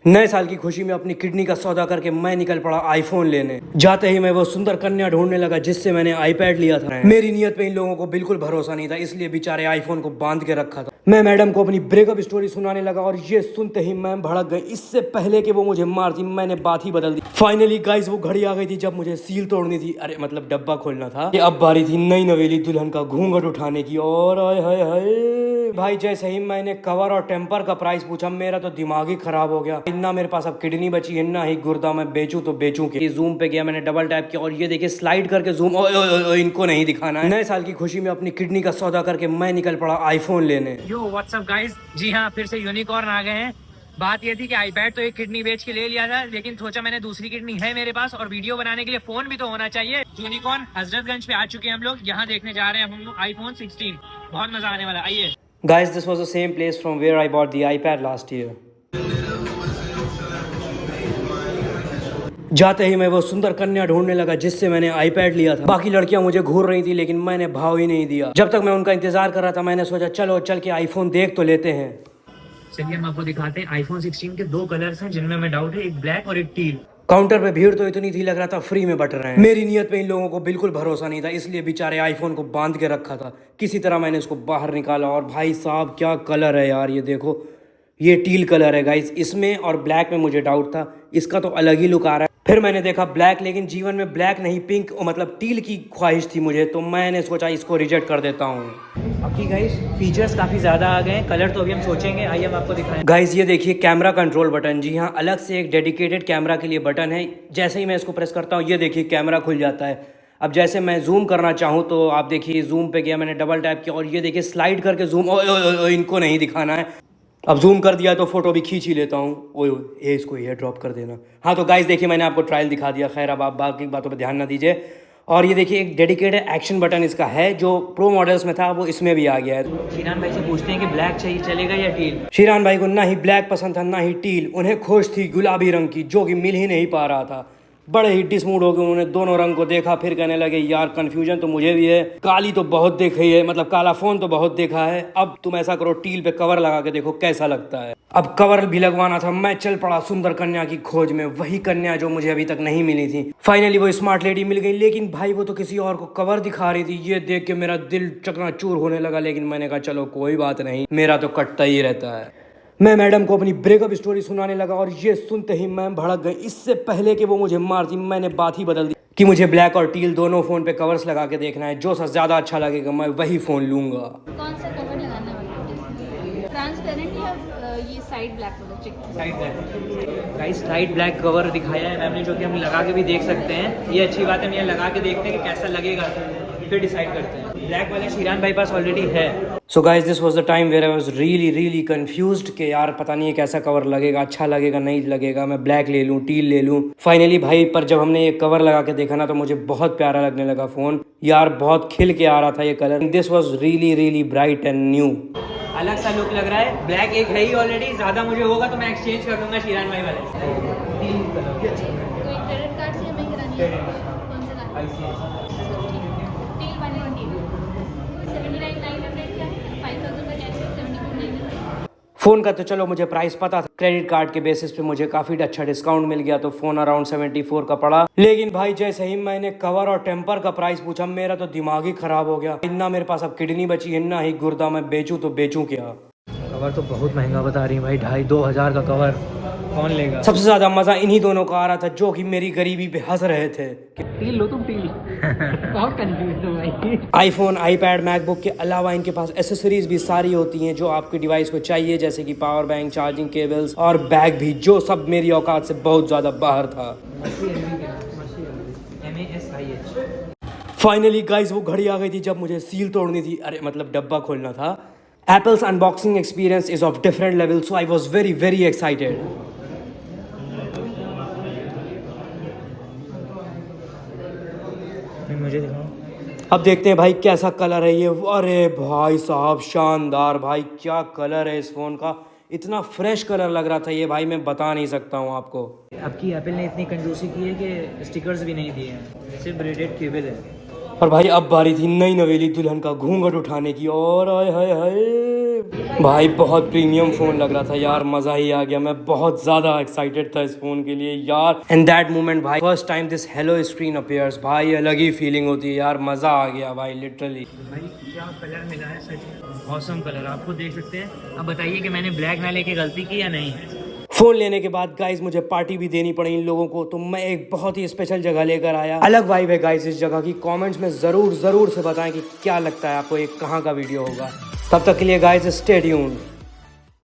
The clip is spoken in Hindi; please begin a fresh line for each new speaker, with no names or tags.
नए साल की खुशी में अपनी किडनी का सौदा करके मैं निकल पड़ा आईफोन लेने। जाते ही मैं वो सुंदर कन्या ढूंढने लगा जिससे मैंने आईपैड लिया था। मेरी नीयत में इन लोगों को बिल्कुल भरोसा नहीं था, इसलिए बेचारे आईफोन को बांध के रखा था। मैं मैडम को अपनी ब्रेकअप स्टोरी सुनाने लगा और ये सुनते ही मैम भड़क गई। इससे पहले कि वो मुझे मारती मैंने बात ही बदल दी। फाइनली गाइस वो घड़ी आ गई थी जब मुझे सील तोड़नी थी, अरे मतलब डब्बा खोलना था। ये अब बारी थी नई नवेली दुल्हन का घूंघट उठाने की। और आय हाय हाय भाई, जैसे ही मैंने कवर और टेम्पर का प्राइस पूछा मेरा तो दिमाग ही खराब हो गया। ना मेरे पास अब किडनी बची है ना ही गुर्दा, मैं बेचूं तो बेचूं के। जूम पे गया, मैंने डबल टैप किया और ये देखिए स्लाइड करके जूम। इनको नहीं दिखाना है। नए साल की खुशी में अपनी किडनी का सौदा करके मैं निकल पड़ा आईफोन लेने।
यो व्हाट्सअप गाइस, जी हाँ फिर से यूनिकॉर्न आ गए हैं। बात ये थी कि आईपैड तो एक किडनी बेच के ले लिया था, लेकिन सोचा मैंने दूसरी किडनी है मेरे पास और वीडियो बनाने के लिए फोन भी तो होना चाहिए। यूनिकॉर्न हजरतगंज पे आ चुके हैं हम लोग। यहाँ देखने जा रहे हैं हम लोग आईफोन 16। बहुत मजा आने वाला, आइए।
Guys, this was the same place from where I bought the iPad last year. जाते ही मैं वो सुंदर कन्या ढूंढने लगा जिससे मैंने आईपैड लिया था। बाकी लड़कियां मुझे घूर रही थी लेकिन मैंने भाव ही नहीं दिया। जब तक मैं उनका इंतजार कर रहा था मैंने सोचा चलो चल के आईफोन देख तो लेते हैं।
चलिए हम आपको दिखाते हैं। आईफोन 16 के दो कलर्स हैं जिनमें हमें डाउट है, एक ब्लैक और एक टील।
काउंटर पे भीड़ तो इतनी थी लग रहा था फ्री में बट रहे हैं। मेरी नीयत में इन लोगों को बिल्कुल भरोसा नहीं था, इसलिए बेचारे आईफोन को बांध के रखा था। किसी तरह मैंने उसको बाहर निकाला और भाई साहब क्या कलर है यार, ये देखो ये टील कलर है गाइस। इसमें और ब्लैक में मुझे डाउट था, इसका तो अलग ही लुक आ रहा है। फिर मैंने देखा ब्लैक, लेकिन जीवन में ब्लैक नहीं पिंक मतलब टील की ख्वाहिश थी मुझे, तो मैंने सोचा इसको रिजेक्ट कर देता हूँ।
अब की गाइस फीचर्स काफी ज्यादा आ गए हैं, कलर तो अभी हम सोचेंगे। आइए हम आपको दिखाएं।
गाइस ये देखिए कैमरा कंट्रोल बटन, जी हाँ अलग से एक डेडिकेटेड कैमरा के लिए बटन है। जैसे ही मैं इसको प्रेस करता हूँ ये देखिए कैमरा खुल जाता है। अब जैसे मैं जूम करना चाहूँ तो आप देखिए जूम पे गया, मैंने डबल टैप किया और ये देखिए स्लाइड करके जूम। इनको नहीं दिखाना है। अब जूम कर दिया तो फोटो भी खींच ही लेता हूँ। ओए इसको ये ड्रॉप कर देना। हाँ तो गाइस देखिए मैंने आपको ट्रायल दिखा दिया। खैर अब आप बाकी बातों पर ध्यान ना दीजिए। और ये देखिए एक डेडिकेटेड एक्शन बटन इसका है, जो प्रो मॉडल्स में था वो इसमें भी आ गया है।
श्रीराम भाई से पूछते हैं कि ब्लैक चाहिए चलेगा या टील।
श्रीराम भाई को ना ही ब्लैक पसंद था ना ही टील, उन्हें खोज थी गुलाबी रंग की जो कि मिल ही नहीं पा रहा था। बड़े ही डिसमूड हो गए, उन्होंने दोनों रंग को देखा फिर कहने लगे यार कंफ्यूजन तो मुझे भी है, काली तो बहुत देखी है, मतलब काला फोन तो बहुत देखा है। अब तुम ऐसा करो टील पे कवर लगा के देखो कैसा लगता है। अब कवर भी लगवाना था। मैं चल पड़ा सुंदर कन्या की खोज में, वही कन्या जो मुझे अभी तक नहीं मिली थी। फाइनली वो स्मार्ट लेडी मिल गई, लेकिन भाई वो तो किसी और को कवर दिखा रही थी। ये देख के मेरा दिल चकनाचूर होने लगा, लेकिन मैंने कहा चलो कोई बात नहीं, मेरा तो कटता ही रहता है। मैं मैडम को अपनी ब्रेकअप स्टोरी सुनाने लगा और ये सुनते ही मैम भड़क गई। इससे पहले कि वो मुझे मारती मैंने बात ही बदल दी कि मुझे ब्लैक और टील दोनों फोन पे कवर्स लगा के देखना है। जो सा ज्यादा अच्छा लगेगा मैं वही फोन लूंगा।
कौन सा कवर लगाना है, ट्रांसपेरेंट या ये साइड ब्लैक वाला? Check
side black guys, side black cover दिखाया है मैम ने, जो कि हम लगा के भी देख सकते हैं। ये अच्छी बात है, हम ये लगा के देखते हैं कि कैसा लगेगा फिर डिसाइड करते हैं। ब्लैक वाले श्रीराम भाई पास ऑलरेडी है।
So guys this was the time where I was really confused कि यार पता नहीं है कैसा कवर लगेगा, अच्छा लगेगा नहीं लगेगा, मैं ब्लैक ले लूँ टील ले लूँ। फाइनली भाई पर जब हमने ये कवर लगा के देखा ना तो मुझे बहुत प्यारा लगने लगा फ़ोन यार, बहुत खिल के आ रहा था ये colour. This was really bright and new.
अलग सा लुक लग रहा है। ब्लैक एक है ही ऑलरेडी, ज्यादा मुझे होगा तो मैं एक्सचेंज कर दूंगा श्रीराम भाई वाले।
कोई क्रेडिट कार्ड से हमें करानी है? कौन सा लाना है? टील वाले का टील 79,900 क्या है, 5,000 का कैशबैक 74,900।
फ़ोन का तो चलो मुझे प्राइस पता था, क्रेडिट कार्ड के बेसिस पे मुझे काफ़ी अच्छा डिस्काउंट मिल गया तो फ़ोन अराउंड 74 का पड़ा। लेकिन भाई जैसे ही मैंने कवर और टेम्पर का प्राइस पूछा मेरा तो दिमाग ही खराब हो गया। ना मेरे पास अब किडनी बची है ना ही गुर्दा, मैं बेचूं तो बेचूं क्या।
कवर तो बहुत महंगा बता रही है भाई, 2,500-2,000 का कवर कौन लेगा।
सबसे ज़्यादा मज़ा इन्हीं दोनों को आ रहा था जो कि मेरी गरीबी पे हंस रहे थे।
टील लो तुम टील। बहुत कंफ्यूज हो भाई।
आईफोन, आईपैड, मैकबुक के अलावा इनके पास एसेसरीज भी सारी होती हैं जो आपके डिवाइस को चाहिए, जैसे कि पावर बैंक, चार्जिंग केबल्स और बैग भी, जो सब मेरी औकात से बहुत ज़्यादा बाहर था। फाइनली गाइस वो घड़ी आ गई थी जब मुझे सील तोड़नी थी, अरे मतलब डब्बा खोलना था। Apple's unboxing experience is of different level, so I was very excited.
मुझे दिखाओ।
अब देखते हैं भाई कैसा कलर है ये। अरे भाई साहब शानदार, भाई क्या कलर है इस फ़ोन का, इतना फ्रेश कलर लग रहा था ये भाई, मैं बता नहीं सकता हूँ आपको।
अब की एप्पल ने इतनी कंजूसी की है कि स्टिकर्स भी नहीं दिए हैं, सिर्फ ब्रेडेड केबल है।
और भाई अब बारी थी नई नवेली दुल्हन का घूंघट उठाने की। और आय हाय हाय भाई बहुत प्रीमियम फ़ोन लग रहा था यार, मज़ा ही आ गया। मैं बहुत ज़्यादा एक्साइटेड था इस फ़ोन के लिए यार। एंड दैट मोमेंट भाई, first time this hello screen appears, भाई अलग ही फीलिंग होती है यार, मज़ा आ गया भाई लिटरली।
भाई क्या कलर मिला है, सच में ऑसम कलर, आपको देख सकते हैं। अब बताइए कि मैंने ब्लैक ना लेके गलती की या नहीं।
फ़ोन लेने के बाद गाइज मुझे पार्टी भी देनी पड़ी इन लोगों को, तो मैं एक बहुत ही स्पेशल जगह लेकर आया। अलग वाइब है गाइज इस जगह की। कमेंट्स में ज़रूर से बताएं कि क्या लगता है आपको, ये कहाँ का वीडियो होगा। तब तक के लिए गाइज स्टे ट्यून्ड।